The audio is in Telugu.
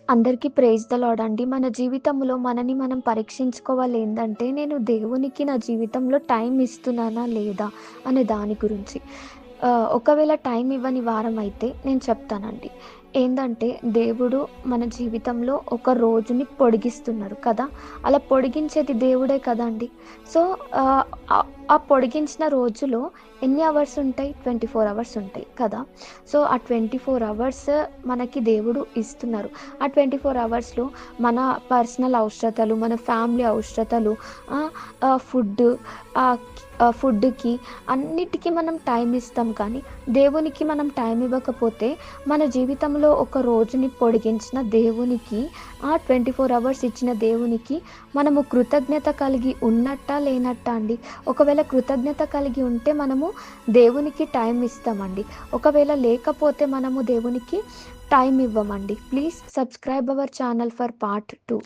అందరికీ ప్రైజ్ ద లార్డ్ అండి. మన జీవితంలో మనని మనం పరీక్షించుకోవాలి ఏందంటే, నేను దేవునికి నా జీవితంలో టైం ఇస్తున్నానా లేదా అనే దాని గురించి. ఒకవేళ టైం ఇవ్వని వారమైతే నేను చెప్తానండి. ఏందంటే దేవుడు మన జీవితంలో ఒక రోజుని పొడిగిస్తున్నారు కదా! అలా పొడిగించేది దేవుడే కదండీ! సో, ఆహ్, ఆహ్, ఆ పొడిగించిన రోజులో ఎన్ని అవర్స్ ఉంటాయి? 24 అవర్స్ ఉంటాయి కదా! సో, ఆ 24 అవర్స్ మనకి దేవుడు ఇస్తున్నారు. ఆ 24 అవర్స్‌లో మన పర్సనల్ అవసరతలు, మన ఫ్యామిలీ అవసరతలు, ఆహ్, ఆహ్, ఫుడ్డు ఆహ్, ఫుడ్‌కి అన్నిటికి మనం టైం ఇస్తాం కానీ, దేవునికి మనం టైం ఇవ్వకపోతే మన జీవితంలో ఒక రోజుని పొడిగించిన దేవునికి, ఆ 24 అవర్స్ ఇచ్చిన దేవునికి మనము కృతజ్ఞత కలిగి ఉన్నట్టా? లేనట్టా అండి? ఒకవేళ కృతజ్ఞత కలిగి ఉంటే మనము దేవునికి టైం ఇస్తామండి. ఒకవేళ లేకపోతే మనము దేవునికి టైం ఇవ్వమండి. Please subscribe our channel for part 2.